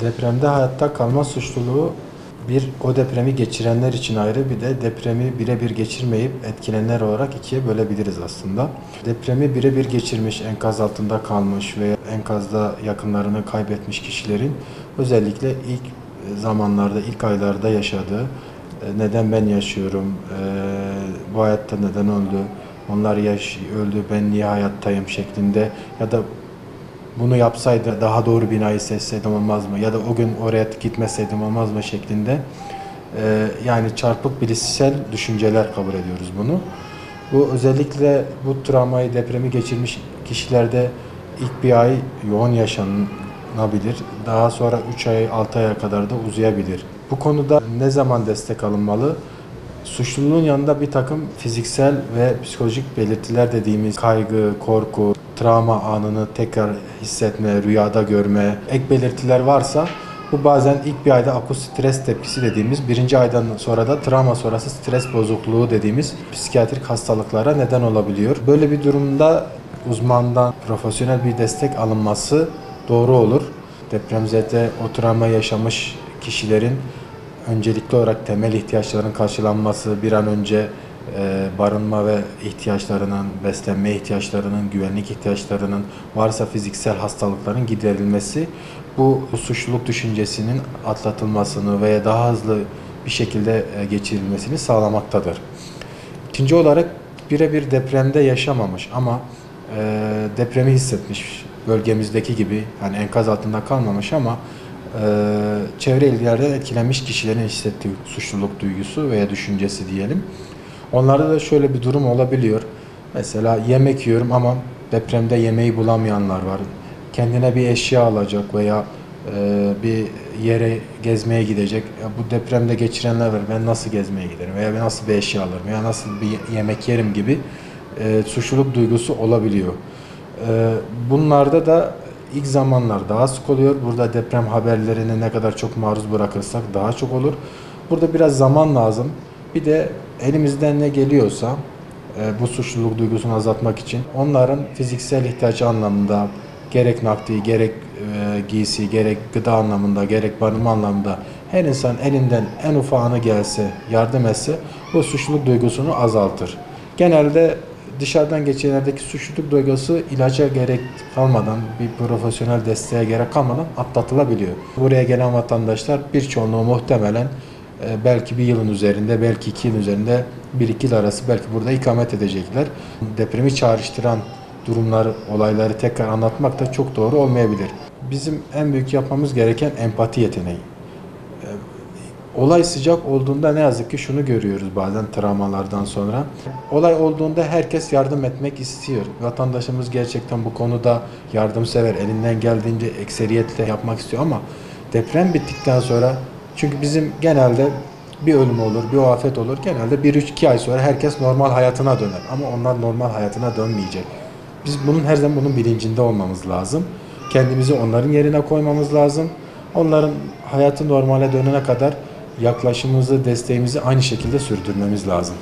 Depremde hayatta kalma suçluluğu o depremi geçirenler için ayrı, bir de depremi birebir geçirmeyip etkilenenler olarak ikiye bölebiliriz aslında. Depremi birebir geçirmiş, enkaz altında kalmış veya enkazda yakınlarını kaybetmiş kişilerin özellikle ilk zamanlarda, ilk aylarda yaşadığı, neden ben yaşıyorum, bu hayatta neden öldü, onlar öldü, ben niye hayattayım şeklinde ya da bunu yapsaydı daha doğru binayı seçseydim olmaz mı? Ya da o gün oraya gitmeseydim olmaz mı şeklinde. Yani çarpık bilişsel düşünceler kabul ediyoruz bunu. Bu özellikle bu travmayı, depremi geçirmiş kişilerde ilk bir ay yoğun yaşanabilir. Daha sonra 3 ay, 6 aya kadar da uzayabilir. Bu konuda ne zaman destek alınmalı? Suçluluğun yanında bir takım fiziksel ve psikolojik belirtiler dediğimiz kaygı, korku, travma anını tekrar hissetme, rüyada görme, ek belirtiler varsa bu bazen ilk bir ayda akut stres tepkisi dediğimiz, birinci aydan sonra da travma sonrası stres bozukluğu dediğimiz psikiyatrik hastalıklara neden olabiliyor. Böyle bir durumda uzmandan profesyonel bir destek alınması doğru olur. Depremzede o travma yaşamış kişilerin öncelikli olarak temel ihtiyaçların karşılanması, bir an önce barınma ve ihtiyaçlarının, beslenme ihtiyaçlarının, güvenlik ihtiyaçlarının, varsa fiziksel hastalıkların giderilmesi, bu suçluluk düşüncesinin atlatılmasını veya daha hızlı bir şekilde geçirilmesini sağlamaktadır. İkinci olarak birebir depremde yaşamamış ama depremi hissetmiş, bölgemizdeki gibi, yani enkaz altında kalmamış ama çevre ilgilerden etkilenmiş kişilerin hissettiği suçluluk duygusu veya düşüncesi diyelim. Onlarda da şöyle bir durum olabiliyor. Mesela yemek yiyorum ama depremde yemeği bulamayanlar var. Kendine bir eşya alacak veya bir yere gezmeye gidecek. Ya bu depremde geçirenler var. Ben nasıl gezmeye giderim veya ben nasıl bir eşya alırım veya nasıl bir yemek yerim gibi suçluluk duygusu olabiliyor. Bunlarda da İlk zamanlar daha sık oluyor. Burada deprem haberlerine ne kadar çok maruz bırakırsak daha çok olur. Burada biraz zaman lazım. Bir de elimizden ne geliyorsa bu suçluluk duygusunu azaltmak için onların fiziksel ihtiyacı anlamında gerek nakdi, gerek giysi, gerek gıda anlamında, gerek barınma anlamında her insan elinden en ufağını gelse, yardım etse bu suçluluk duygusunu azaltır. Genelde dışarıdan geçenlerdeki suçluluk duygusu ilaca gerek kalmadan, bir profesyonel desteğe gerek kalmadan atlatılabiliyor. Buraya gelen vatandaşlar birçoğunluğu muhtemelen belki bir yılın üzerinde, belki 2 yıl üzerinde, 1-2 yıl arası belki burada ikamet edecekler. Depremi çağrıştıran durumları, olayları tekrar anlatmak da çok doğru olmayabilir. Bizim en büyük yapmamız gereken empati yeteneği. Olay sıcak olduğunda ne yazık ki şunu görüyoruz bazen travmalardan sonra. Olay olduğunda herkes yardım etmek istiyor. Vatandaşımız gerçekten bu konuda yardımsever, elinden geldiğince ekseriyetle yapmak istiyor ama deprem bittikten sonra, çünkü bizim genelde bir ölüm olur, bir afet olur. Genelde 1-2 ay sonra herkes normal hayatına döner ama onlar normal hayatına dönmeyecek. Biz her zaman bunun bilincinde olmamız lazım. Kendimizi onların yerine koymamız lazım. Onların hayatı normale dönene kadar yaklaşımımızı, desteğimizi aynı şekilde sürdürmemiz lazım.